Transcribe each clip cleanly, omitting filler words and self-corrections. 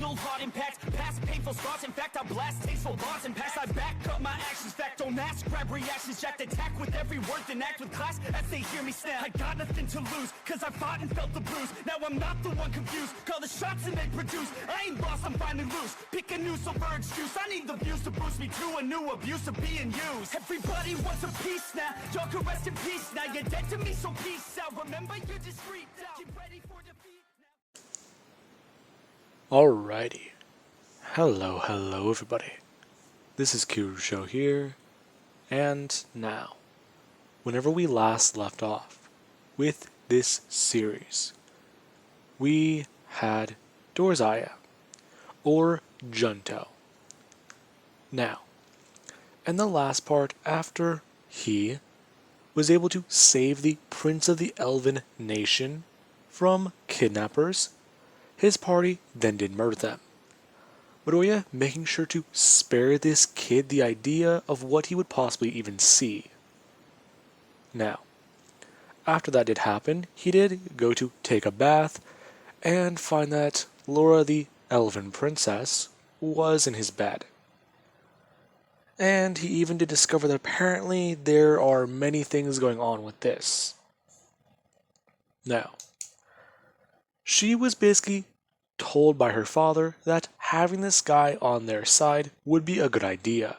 fatal heart impacts, past painful scars. In fact, I blast tasteful bars and pass. I back up my actions, fact don't ask, grab reactions, jacked attack with every word, then act with class as they hear me snap. I got nothing to lose, cause I fought and felt the bruise. Now I'm not the one confused, call the shots and they produce. I ain't lost, I'm finally loose. Pick a new silver excuse, I need the views to boost me to a new abuse of being used. Everybody wants a piece now, y'all can rest in peace now. You're dead to me, so peace out. Remember, you're discreet now. Get ready for defeat now. Alrighty. Hello everybody. This is Kirusho here, and now, whenever we last left off with this series, we had Dorzaya, or Junto. Now, in the last part, after he was able to save the Prince of the Elven Nation from kidnappers, his party then did murder them. Midoriya making sure to spare this kid the idea of what he would possibly even see. Now, after that did happen, he did go to take a bath and find that Laura the Elven Princess was in his bed. And he even did discover that apparently there are many things going on with this. Now, she was basically told by her father that having this guy on their side would be a good idea,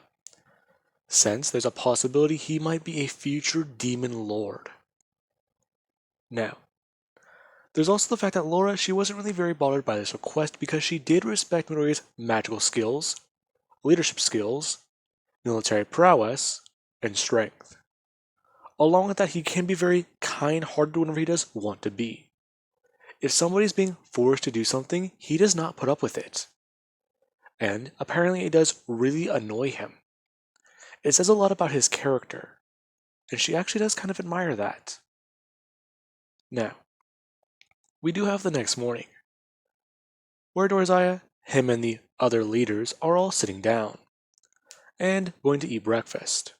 since there's a possibility he might be a future demon lord. Now, there's also the fact that Laura, she wasn't really very bothered by this request because she did respect Midoriya's magical skills, leadership skills, military prowess, and strength. Along with that, he can be very kind-hearted whenever he does want to be. If somebody's being forced to do something, he does not put up with it. And apparently it does really annoy him. It says a lot about his character, and she actually does kind of admire that. Now, we do have the next morning, where Dorzaya, him and the other leaders are all sitting down and going to eat breakfast.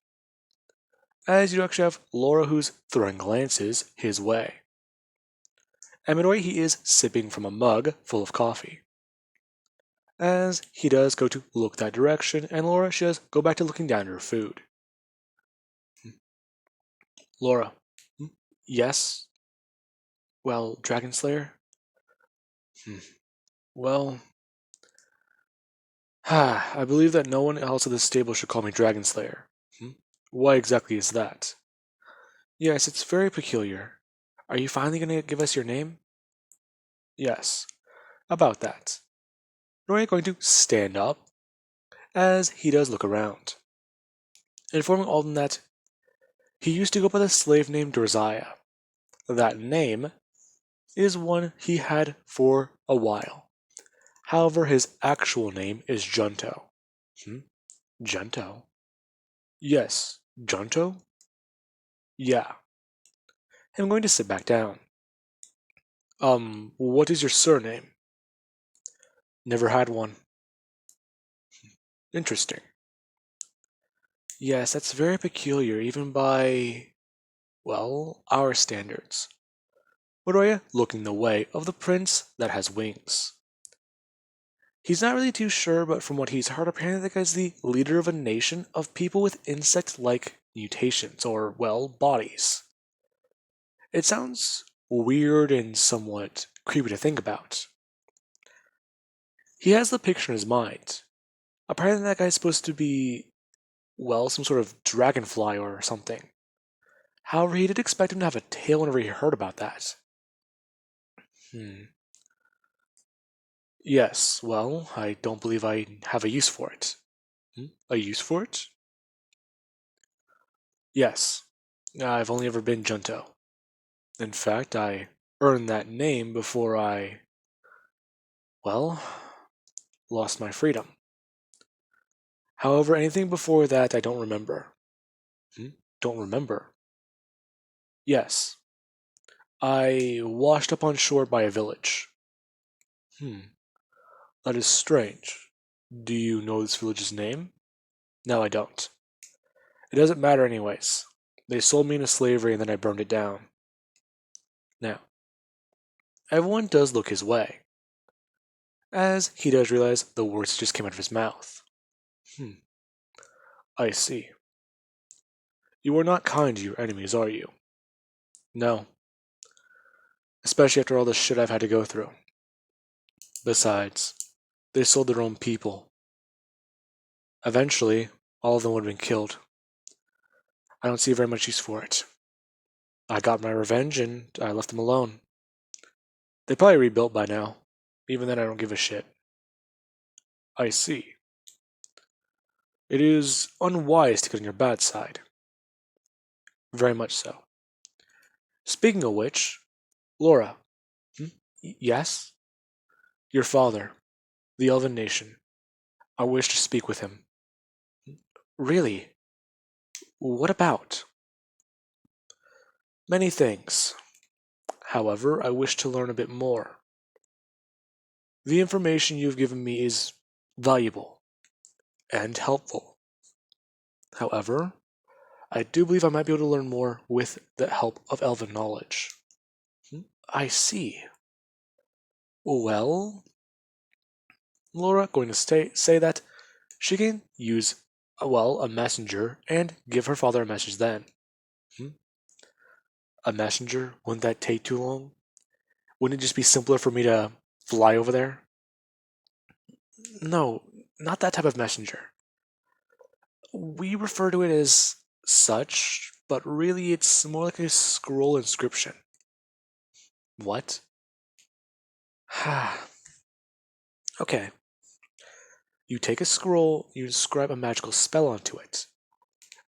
As you actually have Laura who's throwing glances his way. And Midoriya, he is sipping from a mug full of coffee. As he does go to look that direction, and Laura, she does go back to looking down at her food. Laura. Yes? Well, Dragon Slayer? Well, I believe that no one else at this stable should call me Dragon Slayer. Why exactly is that? Yes, it's very peculiar. Are you finally going to give us your name? Yes, about that. Midoriya going to stand up as he does look around, informing all of them that he used to go by the slave name Dorzaya. That name is one he had for a while. However, his actual name is Junto. Junto? Yes, Junto? Yeah. I'm going to sit back down. What is your surname? Never had one. Interesting. Yes, that's very peculiar, even by, well, our standards. Midoriya looking the way of the prince that has wings. He's not really too sure, but from what he's heard, apparently that guy's the leader of a nation of people with insect-like mutations, or, well, bodies. It sounds weird and somewhat creepy to think about. He has the picture in his mind. Apparently that guy's supposed to be, well, some sort of dragonfly or something. However, he did expect him to have a tail whenever he heard about that. Yes, well, I don't believe I have a use for it. A use for it? Yes, I've only ever been Junto. In fact, I earned that name before I, well, lost my freedom. However, anything before that I don't remember. Don't remember? Yes. I washed up on shore by a village. That is strange. Do you know this village's name? No, I don't. It doesn't matter anyways. They sold me into slavery and then I burned it down. Now, everyone does look his way. as he does realize the words just came out of his mouth. I see. You are not kind to your enemies, are you? No. Especially after all the shit I've had to go through. Besides, they sold their own people. Eventually, all of them would have been killed. I don't see very much use for it. I got my revenge and I left them alone. They probably rebuilt by now. Even then, I don't give a shit. I see. It is unwise to get on your bad side. Very much so. Speaking of which, Laura. Yes? Your father, the Elven Nation. I wish to speak with him. Really? What about? Many things. However, I wish to learn a bit more. The information you've given me is valuable and helpful. However, I do believe I might be able to learn more with the help of Elven knowledge. I see. Well, Laura going to say that she can use, a messenger and give her father a message then. A messenger? Wouldn't that take too long? Wouldn't it just be simpler for me to fly over there? No, not that type of messenger. We refer to it as such, but really it's more like a scroll inscription. What? Okay. You take a scroll, you inscribe a magical spell onto it.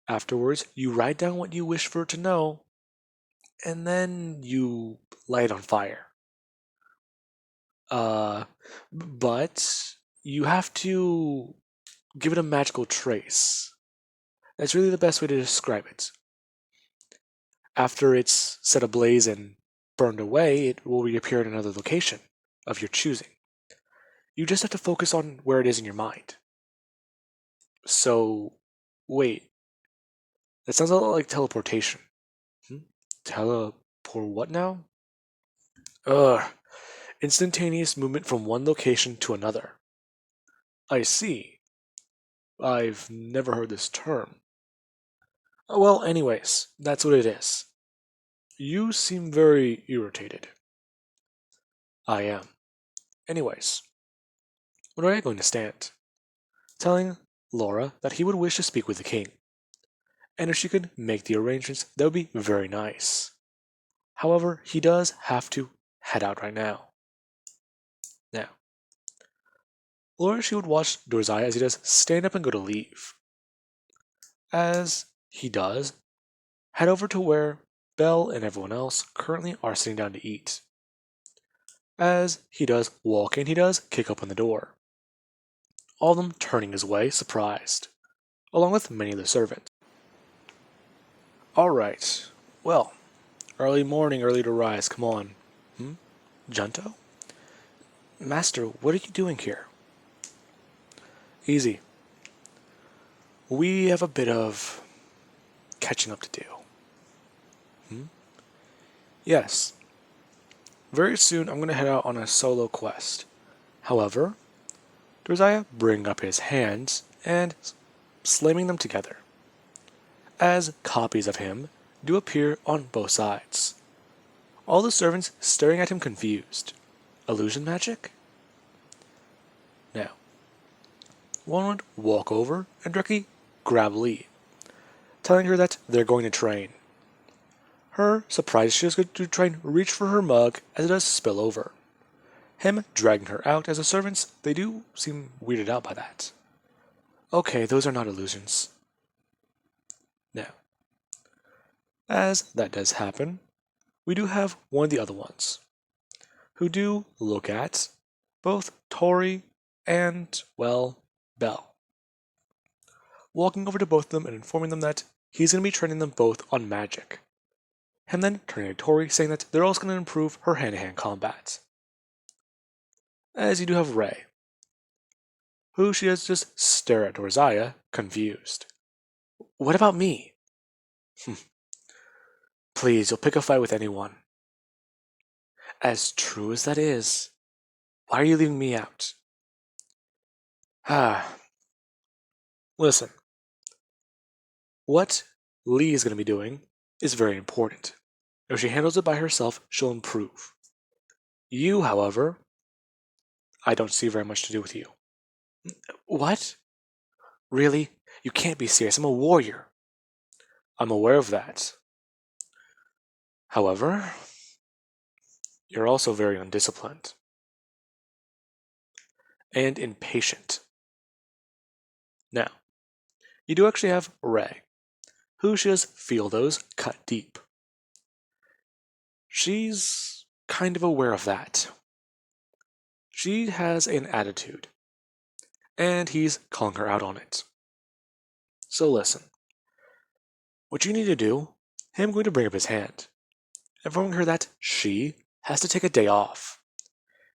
Afterwards, you write down what you wish for it to know, and then you light it on fire. But you have to give it a magical trace. That's really the best way to describe it. After it's set ablaze and burned away, it will reappear in another location of your choosing. You just have to focus on where it is in your mind. So, wait. That sounds a lot like teleportation. Teleport what now? Ugh. Instantaneous movement from one location to another. I see. I've never heard this term. Well, anyways, that's what it is. You seem very irritated. I am. Anyways, what are you going to stand? Telling Laura that he would wish to speak with the king. And if she could make the arrangements, that would be very nice. However, he does have to head out right now. Now, Laura, she would watch Dorzai as he does stand up and go to leave. As he does, head over to where Belle and everyone else currently are sitting down to eat. As he does walk in, he does kick open the door. All of them turning his way, surprised, along with many of the servants. Alright, well, early morning, early to rise, come on. Junto? Master, what are you doing here? Easy. We have a bit of catching up to do. Yes. Very soon I'm going to head out on a solo quest. However, Dorzai bring up his hands and slamming them together, as copies of him do appear on both sides. All the servants staring at him confused. Illusion magic? Now, one would walk over and directly grab Lee, telling her that they're going to train. Her surprised she was going to try and reach for her mug as it does spill over. Him dragging her out as the servants, they do seem weirded out by that. Okay, those are not illusions. Now, as that does happen, we do have one of the other ones, who do look at both Tori and, Belle. Walking over to both of them and informing them that he's going to be training them both on magic. Him then turning to Tori, saying that they're also going to improve her hand-to-hand combat. As you do have Rei, who she does just stare at Dorzaya, confused. What about me? Please, you'll pick a fight with anyone. As true as that is, why are you leaving me out? Ah, listen, what Lee is going to be doing is very important. If she handles it by herself, she'll improve. You, however, I don't see very much to do with you. What? Really? You can't be serious. I'm a warrior. I'm aware of that. However, you're also very undisciplined and impatient. Now, you do actually have Ray, who she does feel those cut deep. She's kind of aware of that. She has an attitude, and he's calling her out on it. So listen, what you need to do, him going to bring up his hand, informing her that she has to take a day off.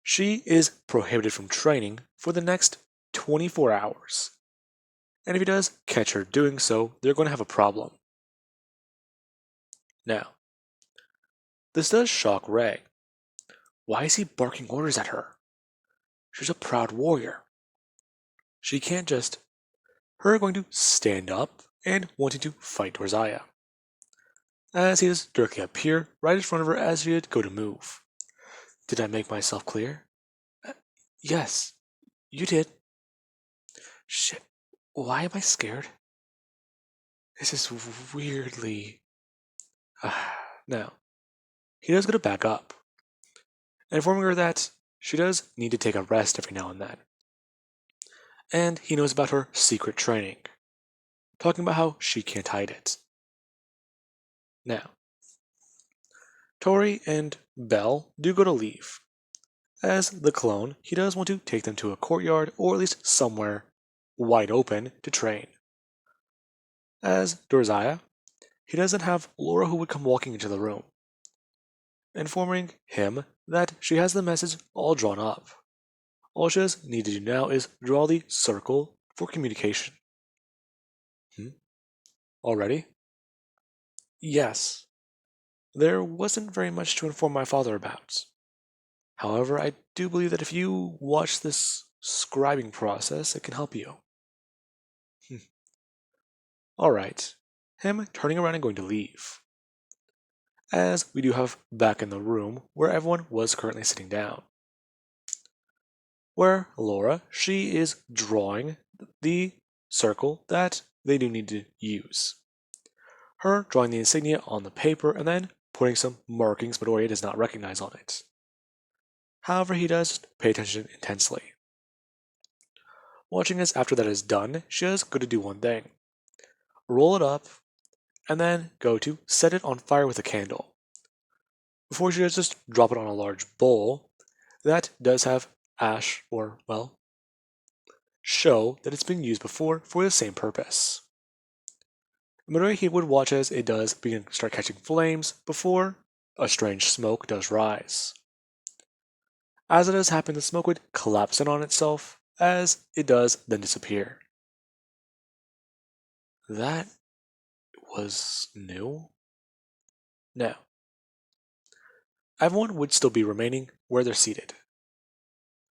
She is prohibited from training for the next 24 hours. And if he does catch her doing so, they're going to have a problem. Now, this does shock Ray. Why is he barking orders at her? She's a proud warrior. She can't just. Her going to stand up and wanting to fight Dorzaya. As he does directly appear right in front of her as she would go to move. Did I make myself clear? Yes, you did. Shit, why am I scared? This is weirdly. Now, he does go to back up, informing her that she does need to take a rest every now and then. And he knows about her secret training, talking about how she can't hide it. Now, Tori and Belle do go to leave. As the clone, he does want to take them to a courtyard or at least somewhere wide open to train. As Dorzaya, he doesn't have Laura who would come walking into the room, informing him that she has the message all drawn up. All she does need to do now is draw the circle for communication. Already? Yes. There wasn't very much to inform my father about. However, I do believe that if you watch this scribing process, it can help you. Alright. Him turning around and going to leave. As we do have back in the room where everyone was currently sitting down. Where Laura, she is drawing the circle that they do need to use. Her drawing the insignia on the paper and then putting some markings Midoriya does not recognize on it. However, he does pay attention intensely. Watching as after that is done, she is going to do one thing. Roll it up, and then go to set it on fire with a candle. Before she does just drop it on a large bowl, that does have ash, or, well, show that it's been used before for the same purpose. Midoriya would watch as it does begin to start catching flames before a strange smoke does rise. As it does happen, the smoke would collapse in on itself, as it does then disappear. That was new? Now, everyone would still be remaining where they're seated.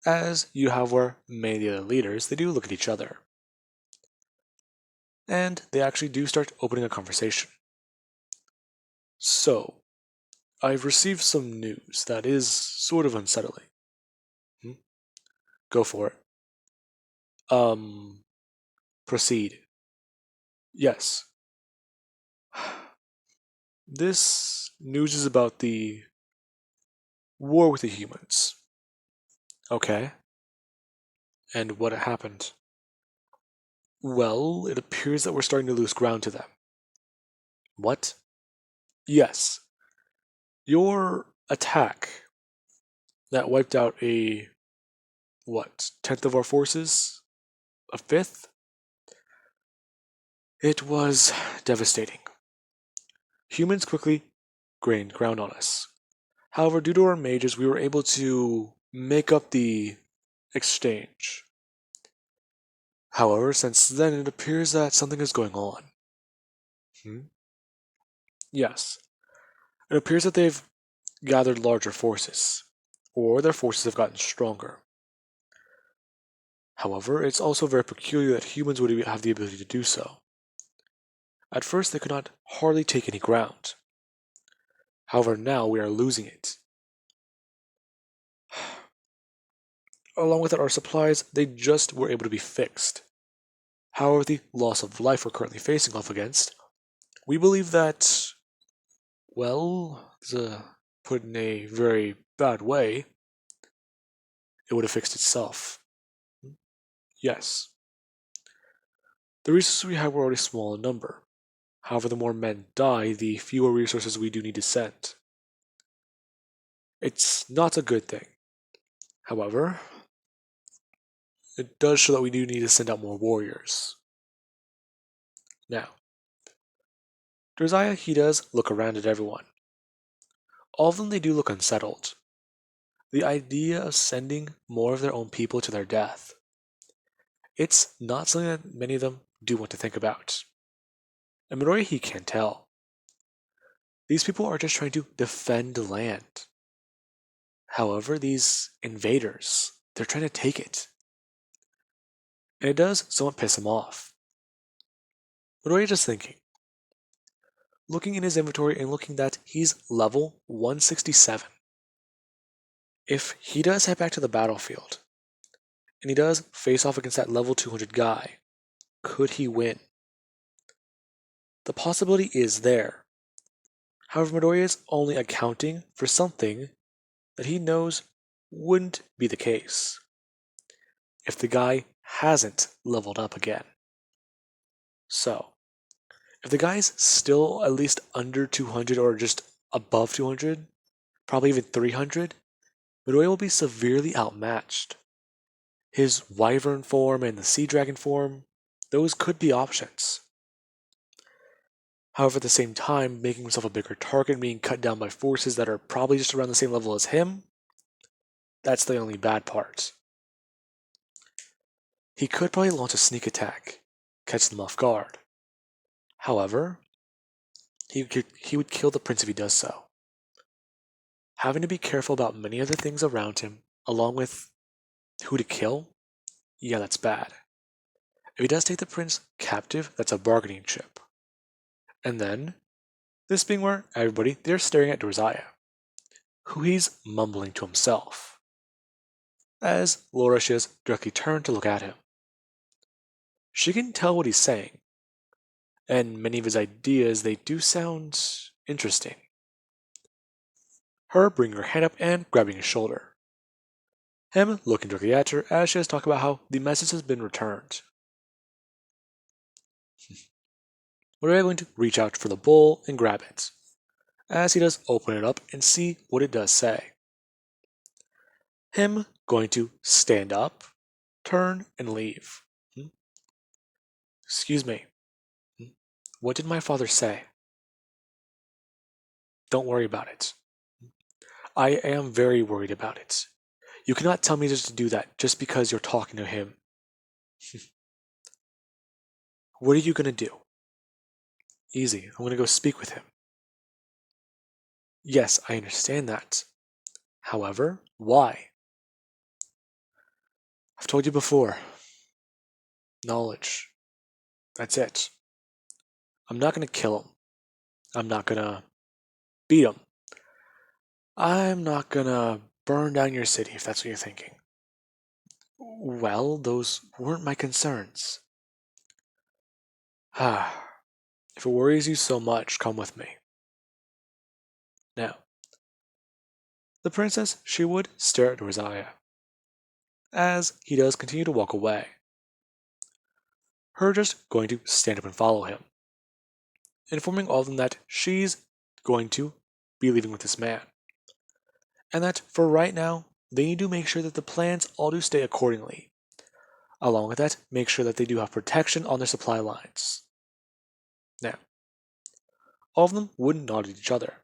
As you have where many of the leaders, they do look at each other. And they actually do start opening a conversation. So, I've received some news that is sort of unsettling. Go for it. Proceed. Yes. This news is about the war with the humans. Okay. And what happened? Well, it appears that we're starting to lose ground to them. What? Yes. Your attack that wiped out a, what, 10th of our forces? A 5th? It was devastating. Humans quickly gained ground on us. However, due to our mages, we were able to make up the exchange. However, since then, it appears that something is going on. Yes. It appears that they've gathered larger forces, or their forces have gotten stronger. However, it's also very peculiar that humans would have the ability to do so. At first, they could not hardly take any ground. However, now we are losing it. Along with it, our supplies, they just were able to be fixed. However, the loss of life we're currently facing off against, we believe that, well, to put in a very bad way, it would have fixed itself. Yes. The resources we have were already small in number. However, the more men die, the fewer resources we do need to send. It's not a good thing. However, it does show that we do need to send out more warriors. Now, Josiah, he does look around at everyone. All of them, they do look unsettled. The idea of sending more of their own people to their death, it's not something that many of them do want to think about. And Midori, he can't tell. These people are just trying to defend the land. However, these invaders, they're trying to take it. And it does somewhat piss him off. Midori is just thinking. Looking in his inventory and looking that he's level 167. If he does head back to the battlefield, and he does face off against that level 200 guy, could he win? The possibility is there. However, Midori is only accounting for something that he knows wouldn't be the case if the guy hasn't leveled up again. So, if the guy's still at least under 200 or just above 200, probably even 300, Midori will be severely outmatched. His wyvern form and the sea dragon form, those could be options. However, at the same time, making himself a bigger target and being cut down by forces that are probably just around the same level as him, that's the only bad part. He could probably launch a sneak attack, catch them off guard. However, he would kill the prince if he does so. Having to be careful about many other things around him, along with who to kill, yeah, that's bad. If he does take the prince captive, that's a bargaining chip. And then, this being where everybody, they're staring at Josiah, who he's mumbling to himself, as Laura Shiz directly turned to look at him. She can tell what he's saying, and many of his ideas, they do sound interesting. Her bringing her hand up and grabbing his shoulder. Him looking directly at her as she has talked about how the message has been returned. We're going to reach out for the bowl and grab it, as he does open it up and see what it does say. Him going to stand up, turn, and leave. Excuse me. What did my father say? Don't worry about it. I am very worried about it. You cannot tell me just to do that just because you're talking to him. What are you going to do? Easy, I'm going to go speak with him. Yes, I understand that. However, why? I've told you before. Knowledge. That's it. I'm not going to kill him. I'm not going to beat him. I'm not going to burn down your city if that's what you're thinking. Well, those weren't my concerns. If it worries you so much, come with me. Now, the princess, she would stare at Josiah, as he does continue to walk away. Her just going to stand up and follow him, informing all of them that she's going to be leaving with this man, and that for right now, they need to make sure that the plans all do stay accordingly. Along with that, make sure that they do have protection on their supply lines. Now, all of them would nod at each other,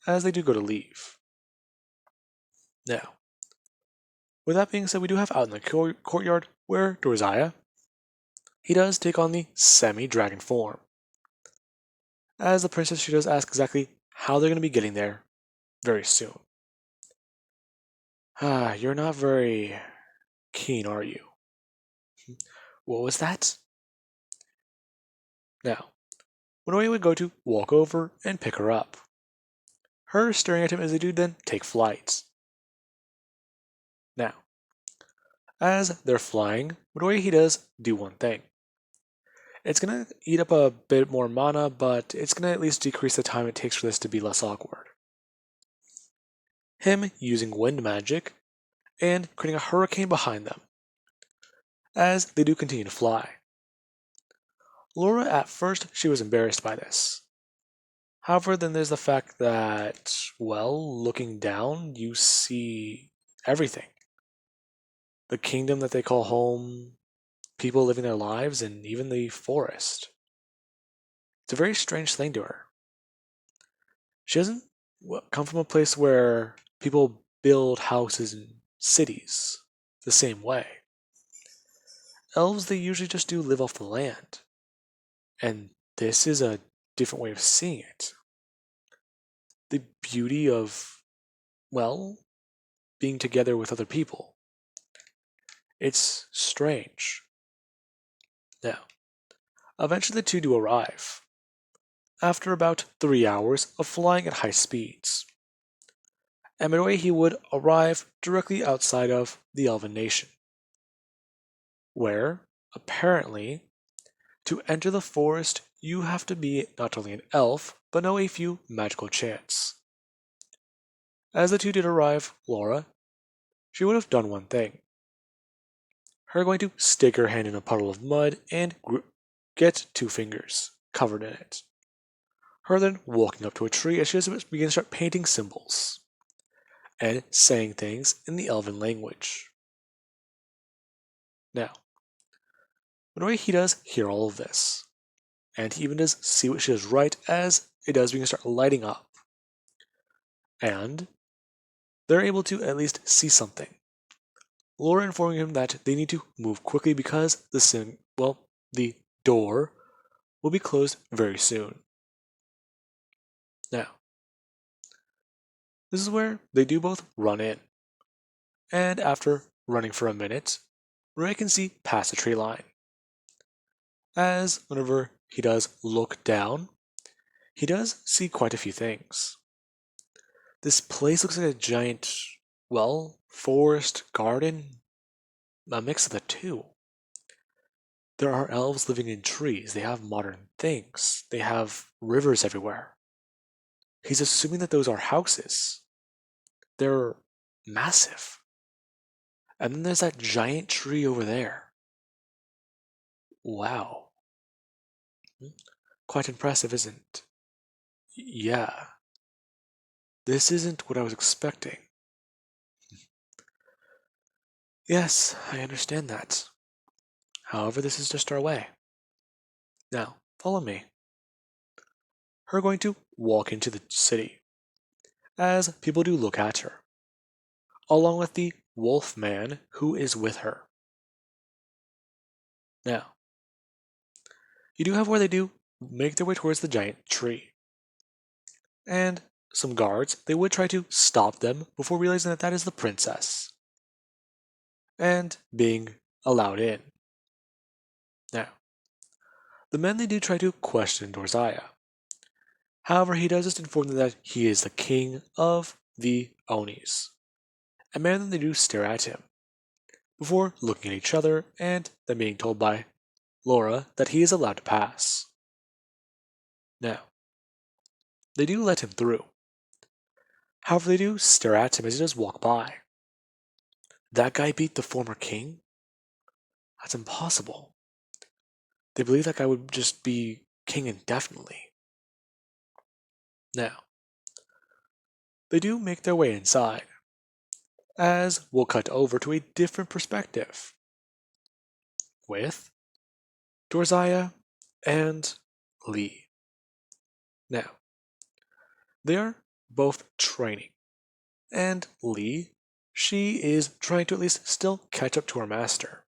as they do go to leave. Now, with that being said, we do have out in the courtyard where Josiah, he does take on the semi-dragon form. As the princess, she does ask exactly how they're going to be getting there very soon. You're not very keen, are you? What was that? Now, Minoe would go to walk over and pick her up. Her staring at him as they do then take flight. Now, as they're flying, Minoe does do one thing. It's gonna eat up a bit more mana, but it's gonna at least decrease the time it takes for this to be less awkward. Him using wind magic and creating a hurricane behind them, as they do continue to fly. Laura, at first, she was embarrassed by this. However, then there's the fact that, well, looking down, you see everything. The kingdom that they call home, people living their lives, and even the forest. It's a very strange thing to her. She doesn't come from a place where people build houses and cities the same way. Elves, they usually just do live off the land. And this is a different way of seeing it. The beauty of, well, being together with other people. It's strange. Now, eventually the two do arrive, after about 3 hours of flying at high speeds. And midway he would arrive directly outside of the Elven Nation, where, apparently, to enter the forest you have to be not only an elf, but know a few magical chants. As the two did arrive, Laura, she would have done one thing. Her going to stick her hand in a puddle of mud and get 2 fingers covered in it. Her then walking up to a tree as she begins to start painting symbols and saying things in the elven language. Now, Minoe, he does hear all of this, and he even does see what she does right as it does begin to start lighting up. And they're able to at least see something. Laura informing him that they need to move quickly because the door will be closed very soon. Now, this is where they do both run in. And after running for a minute, Ray can see past the tree line. As whenever he does look down, he does see quite a few things. This place looks like a giant, forest, garden, a mix of the two. There are elves living in trees, they have modern things, they have rivers everywhere. He's assuming that those are houses. They're massive. And then there's that giant tree over there. Wow. Quite impressive, isn't it? Yeah. This isn't what I was expecting. Yes, I understand that. However, this is just our way. Now, follow me. Her going to walk into the city, as people do look at her, along with the wolf man who is with her. Now, you do have where they do make their way towards the giant tree. And some guards, they would try to stop them before realizing that that is the princess. And being allowed in. Now, the men, they do try to question Dorziah. However, he does just inform them that he is the king of the Onis. And then they do stare at him, before looking at each other and then being told by Laura that he is allowed to pass. Now, they do let him through. However, they do stare at him as he does walk by. That guy beat the former king? That's impossible. They believe that guy would just be king indefinitely. Now, they do make their way inside, as we'll cut over to a different perspective, with Dorziah and Lee. Now, they are both training, and Lee, she is trying to at least still catch up to her master.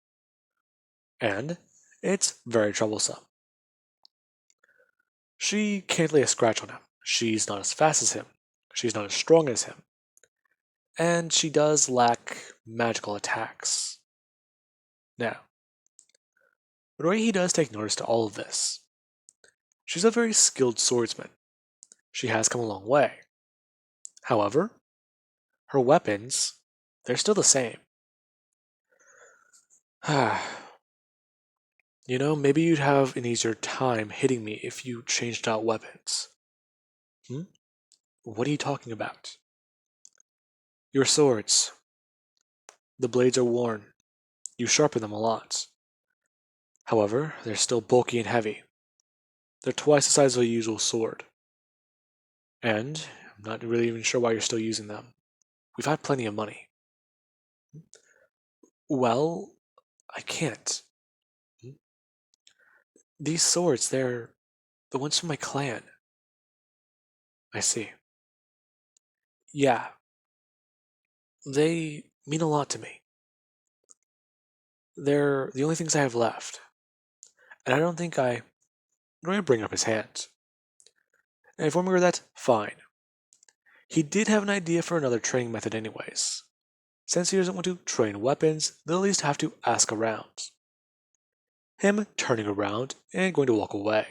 And it's very troublesome. She can't lay a scratch on him. She's not as fast as him. She's not as strong as him. And she does lack magical attacks. Now, But he does take notice to all of this. She's a very skilled swordsman. She has come a long way. However, her weapons, they're still the same. Maybe you'd have an easier time hitting me if you changed out weapons. Hmm? What are you talking about? Your swords. The blades are worn. You sharpen them a lot. However, they're still bulky and heavy. They're twice the size of a usual sword. And I'm not really even sure why you're still using them. We've had plenty of money. Well, I can't. These swords, they're the ones from my clan. I see. Yeah, they mean a lot to me. They're the only things I have left. And I don't think I'm going to bring up his hand. And if we were that, fine. He did have an idea for another training method anyways. Since he doesn't want to train weapons, they'll at least have to ask around. Him turning around and going to walk away.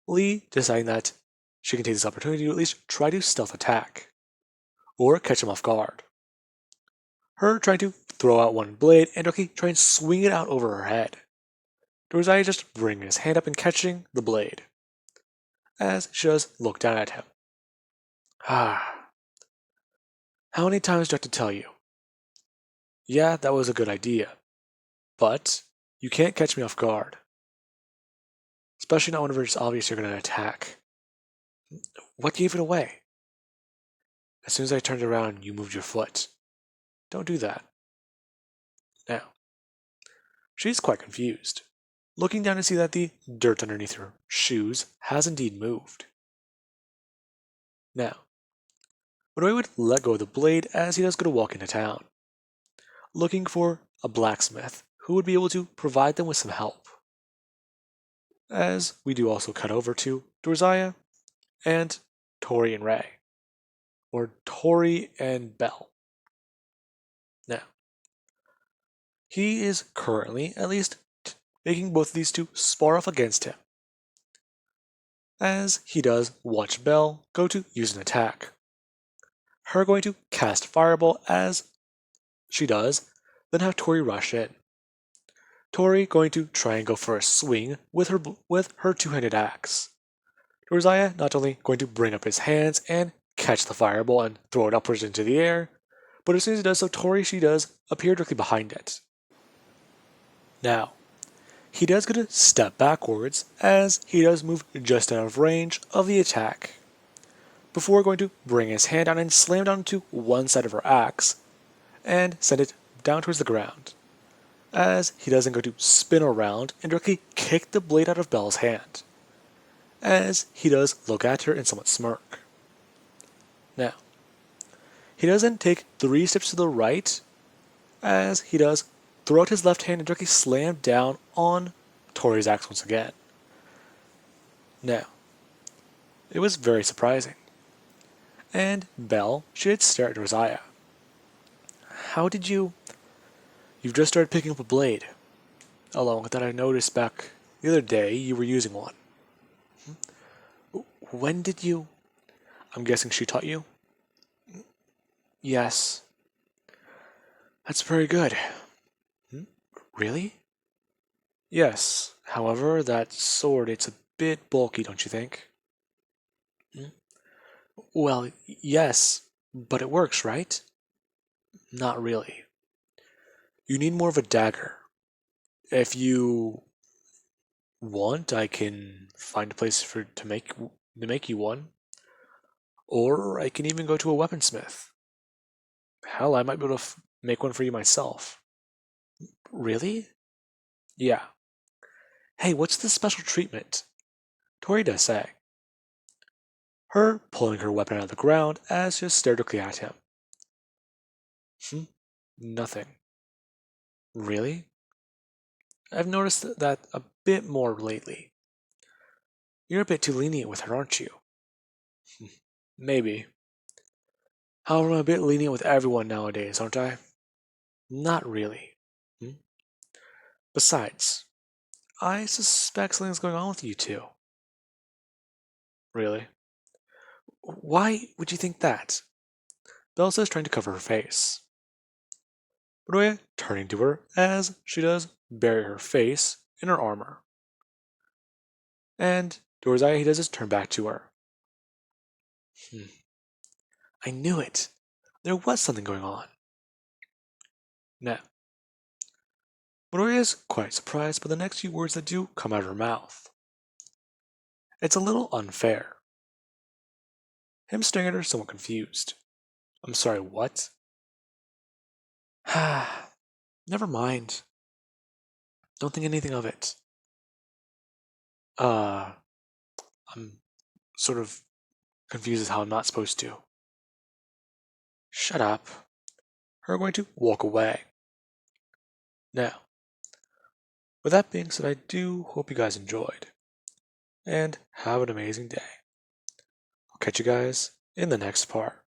Lee deciding that she can take this opportunity to at least try to stealth attack, or catch him off guard. Her trying to throw out one blade and Doki trying to swing it out over her head. Dorzai just bringing his hand up and catching the blade, as she does look down at him. How many times do I have to tell you? Yeah, that was a good idea, but you can't catch me off guard. Especially not whenever it's obvious you're going to attack. What gave it away? As soon as I turned around, you moved your foot. Don't do that. Now, she's quite confused, looking down to see that the dirt underneath her shoes has indeed moved. Now, Roy would let go of the blade as he does go to walk into town, looking for a blacksmith who would be able to provide them with some help. As we do also cut over to Dorzaya and Tori and Ray, or Tori and Belle. Now, he is currently, at least, making both of these two spar off against him, as he does watch Belle go to use an attack. Her going to cast Fireball as she does, then have Tori rush in. Tori going to try and go for a swing with her two-handed axe. Dorzaya not only going to bring up his hands and catch the fireball and throw it upwards into the air, but as soon as he does so, she does appear directly behind it. Now, he does go to step backwards as he does move just out of range of the attack, before going to bring his hand down and slam down to one side of her axe and send it down towards the ground, as he doesn't go to spin around and directly kick the blade out of Belle's hand, as he does look at her and somewhat smirk. Now, he doesn't take 3 steps to the right, as he does throw out his left hand and directly slam down on Tori's axe once again. Now, it was very surprising. And Belle, she did stare at Rosiah. How did you... You've just started picking up a blade. Along with that, I noticed back the other day you were using one. When did you... I'm guessing she taught you? Yes. That's very good. Really? Yes. However, that sword, it's a bit bulky, don't you think? Well, yes, but it works, right? Not really. You need more of a dagger. If you want, I can find a place to make you one. Or I can even go to a weaponsmith. Hell, I might be able to make one for you myself. Really? Yeah. Hey, what's the special treatment? Tori does say. Her pulling her weapon out of the ground as she stared directly at him. Nothing. Really? I've noticed that a bit more lately. You're a bit too lenient with her, aren't you? Maybe. However, I'm a bit lenient with everyone nowadays, aren't I? Not really. Besides, I suspect something's going on with you two. Really? Why would you think that? Belle says, trying to cover her face. Midoriya turning to her as she does bury her face in her armor. And Dorzai, he does his turn back to her. I knew it. There was something going on. Now, Midoriya is quite surprised by the next few words that do come out of her mouth. It's a little unfair. Him staring at her somewhat confused. I'm sorry, what? Never mind. Don't think anything of it. I'm sort of confused as how I'm not supposed to. Shut up. Her going to walk away. Now, with that being said, I do hope you guys enjoyed. And have an amazing day. I'll catch you guys in the next part.